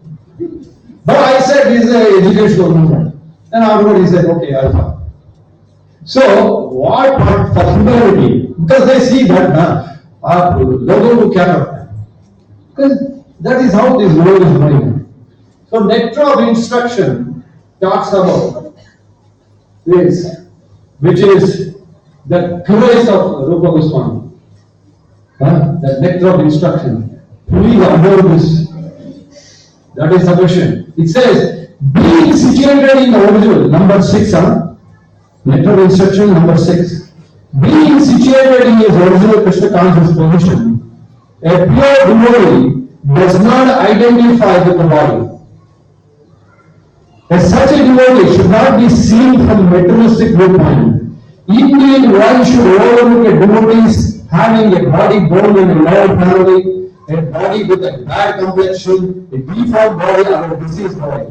But I said this is an educational movement. Then afterward he said, okay, I'll come. So, what for humanity? Because they see that logo to care. Because that is how this world is running. So, nectar of instruction talks about this, which is the grace of Rupa Goswami. The nectar of instruction. Please observe this. That is sufficient. It says, being situated in the original, number 6, nectar of instruction, number 6. Being situated in his original Krishna conscious position, a pure devotee does not identify with the body. As such a devotee should not be seen from a materialistic viewpoint. Indeed, one should overlook a devotee having a body born in a lower family, a body with a bad complexion, a deformed body, or a diseased body.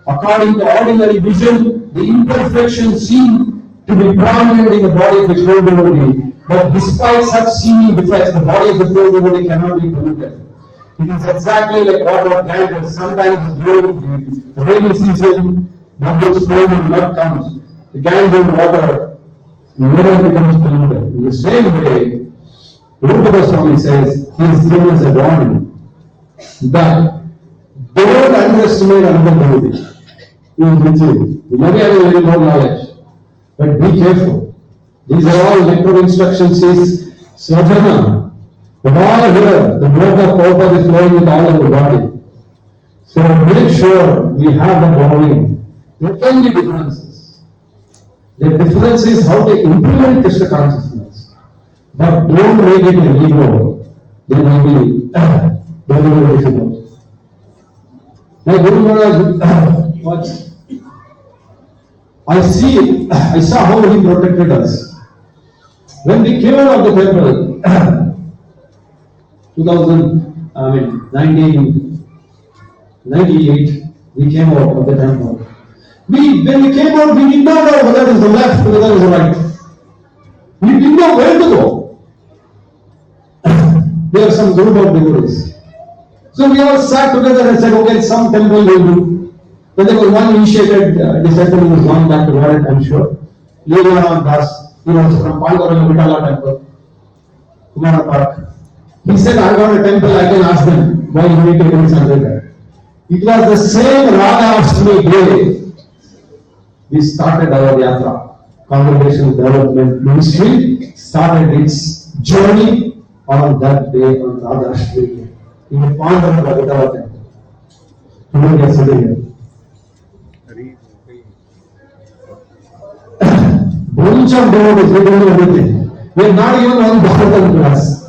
According to ordinary vision, the imperfections seem to be prominent in the body of the pure devotee. But despite such seeming defects, the body of the pure devotee cannot be polluted. It is exactly like water Ganges. Sometimes during the rainy season, bubbles flow and mud comes. The Ganges water never becomes polluted. In the same way, Rupa Goswami says he is given as a warning that don't underestimate another devotee. You may have a little more knowledge, but be careful. These are all nectar instructions, says Svajana. But all here, the blood of Prabhupada is flowing with all of the body. So make sure we have the body There can be differences. The difference is how to implement Krishna consciousness. But don't make it an ego. Then maybe very difficult. My Guru Maharaj, I saw how he protected us. When we came out of the temple, 1998, we came out of the temple. When we came out, we did not know whether it is the left or whether it is the right. We didn't know where to go. There are some group of devotees. So we all sat together and said, okay, some temple will do. Then there was one initiated disciple who was gone back to Lord, I'm sure. Leela Das, he was from Pandora Vitala temple, Kumara Park. He said, I got a temple, I can ask them why you need to do something there. It was the same Radha Ashtami day we started our yatra. Congregation Development Ministry started its journey on that day on Radha Ashtami day in the Pandora Vitala temple. Today we are sitting here. Bunch of devotees, we don't know everything. We are not even one Bhagavatam class.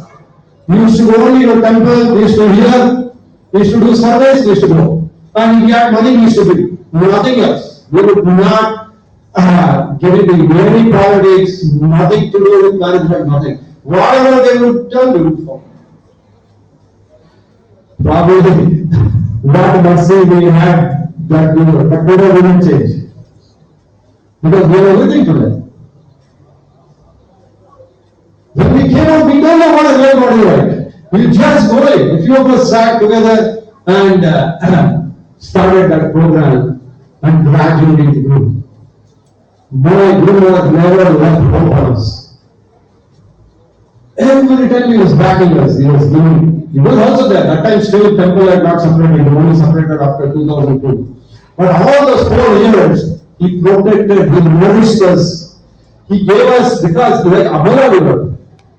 We used to go only to the temple, we used to hear, we used to do service, we used to go. And we had money, we used to do. Nothing else. We would not get into any politics, nothing to do with management, nothing. Whatever they would tell, we would follow. Probably, what mercy we had that we were, but we didn't change. Because we have everything today. When we came out, we don't know what is right, what is right. We just go it. A few of us sat together and started that program and gradually it grew. My Guru was never left hope on us. Every time he was backing us, he was giving. He was also there. That time still temple had not separated, he only separated after 2002. But all those 4 years, he protected, he nourished us. He gave us, because like Abhala River,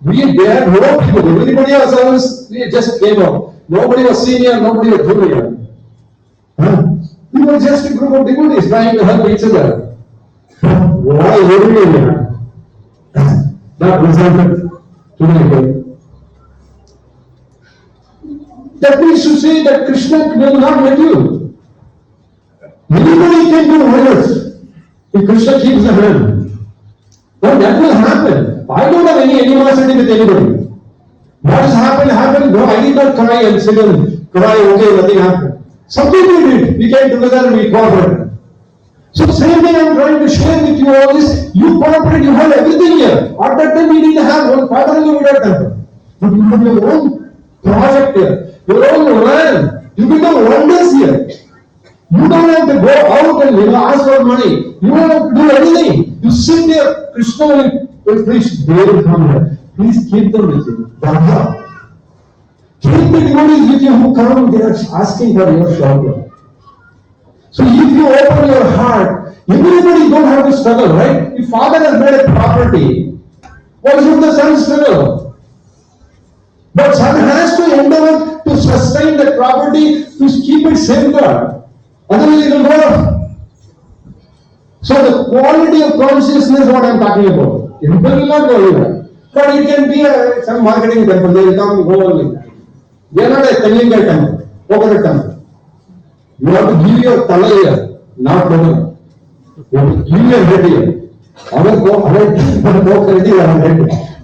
we had no people, everybody else, we just came out. Nobody was senior, nobody was junior. We were just a group of devotees trying to help each other. Why everybody that resulted today. That means to say that Krishna will not let you. Anybody can do wonders if Krishna keeps the hand. But that will happen. I don't have any animosity with anybody. What has happened. No, I did not cry and sit and cry, okay, nothing happened. Something we did. We came together and we cooperated. So same thing I'm trying to share with you all this. You cooperate, you have everything here. At that time we didn't have one father in the Buddha temple. But you have your own project here, your own land. You become wonders here. You don't have to go out and ask for money. You don't have to do anything. You sit there, Krishna will preach, they will come here. Please keep them with you. Dharma. Keep the devotees with you who come, they are asking for your shelter. So if you open your heart, everybody don't have to struggle, right? If father has made a property, why should the son struggle? But son has to endeavor to sustain that property, to keep it safeguard. Otherwise it will go off. So the quality of consciousness is what I am talking about. Temple will not go anywhere. But it can be some marketing temple, they will come and go on like that. They are not a Kalinga temple, coconut temple. You have to give your tala here, not coconut. You have to give your head here. Our head,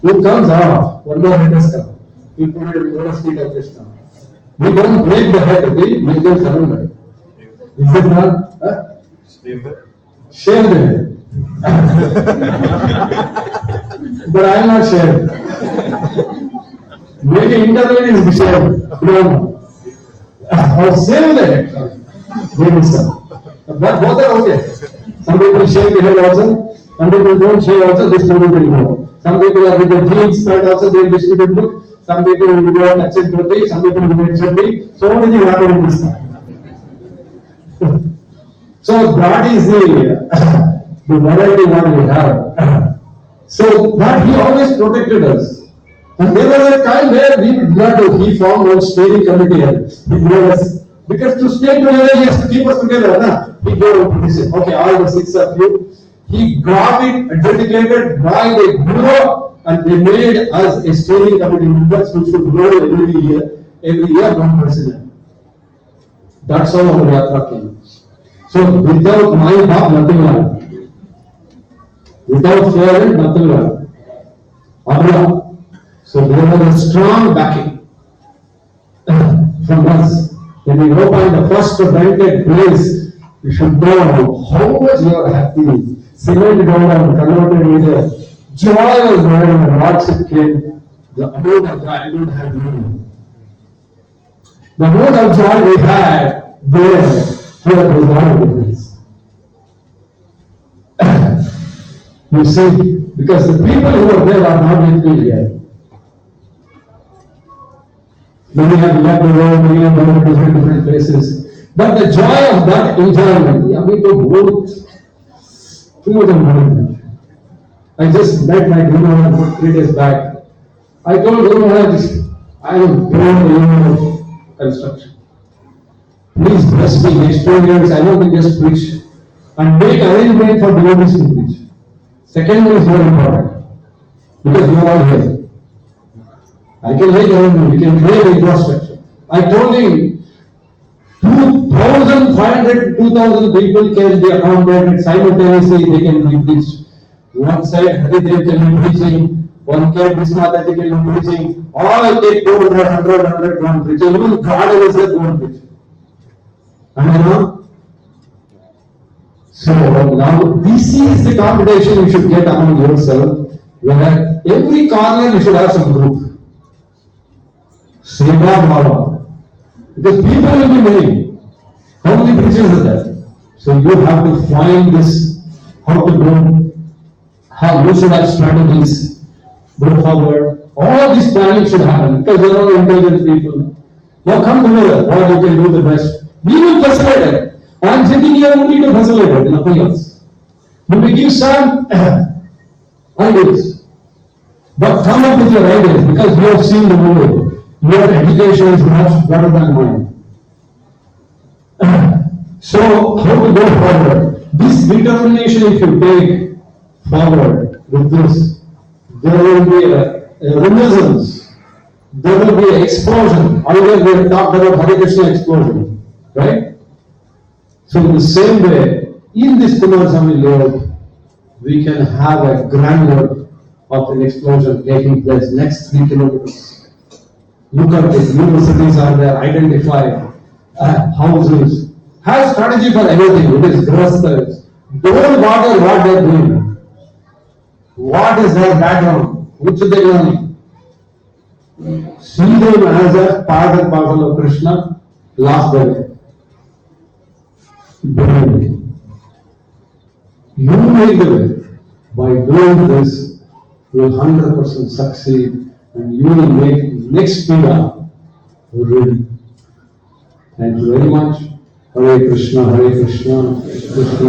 who comes off, one more head has come. We put it in the feet of Krishna. We don't break the head, we make them surrender. Is it not? Shave the head. But I am not shaved. Maybe intermediate is shaved. No. Or save the head. But both are okay. Some people shave the head also. Some people don't shave also, distribute it more. Some people are with the jeans skirt also, they distribute book. Some people will go and accept dhoti, some people will accept dhoti. So many things happen in this time. So that is the variety what we have. So that he always protected us. And there was a time where we did not do, he formed one steering committee. He gave us Because to stay together, he has to keep us together. Na? He gave, he said, okay, all the 6 of you. He got it adjudicated by the bureau and they made us a steering committee members who should grow every year 1%. That's how our yatra came. So without my back, nothing will happen. Without parent, nothing will happen. Allah. So there was a strong backing from us. When we opened the first rented place, you should know how much you are happy. Cement down and converted with a joy was there when Lordship came. The amount of joy I don't have money. The amount of joy we had there was not a difference. You see, because the people who are there are not with me here. Many have left the world, many have gone to different places. But the joy of that enjoyment, we go both too much of money. I just met my Guru Maharaj 3 days back. I told Guru Maharaj, I am born in construction. Please bless me next 4 years. I want to just preach and make arrangement for devotees to preach. Second one is very important because you are all here. I can make arrangement. We can create infrastructure. I told him 2,500, 2,000 people can be accommodated simultaneously. They can be preached. One side Haridev can be preaching, one side Vismataji can be preaching. All take 200, 100, 100 go and preach. Even God is go and preach. So now this is the competition you should get among yourself, where every corner you should have some group. Seva Bhava. Because people will be many. How many preachers are there? So you have to find this, how to go, how you should have strategies, go forward. All this planning should happen because they are all intelligent people. Now come together, what you can do the best. We will facilitate it. I am sitting here only to facilitate it, nothing else. When we give some ideas, but come up with your ideas because you have seen the world. Your education is much better than mine. So, how to go forward? This determination, if you take forward with this, there will be a renaissance. There will be an explosion. Earlier we have talked about Hare Krishna explosion, right? So, in the same way, in this Kumaraswamy layout, we can have a grandeur of an explosion taking place next 3 kilometers. Look at it, universities are there, identify houses, have strategy for everything. It is grasses. Don't bother what they are doing. What is their background? Which they learning? See them as a part and parcel of Krishna, last day. You make the way. By doing this, you will 100% succeed and you will make next Pida ready. Thank you very much. Hare Krishna, Krishna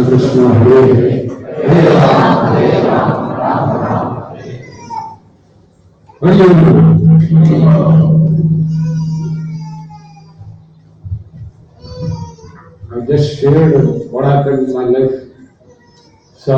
Krishna, Hare Hare. Hare Ram, Ram Ram, Hare Hare. What do you do? I just shared what happened in my life. So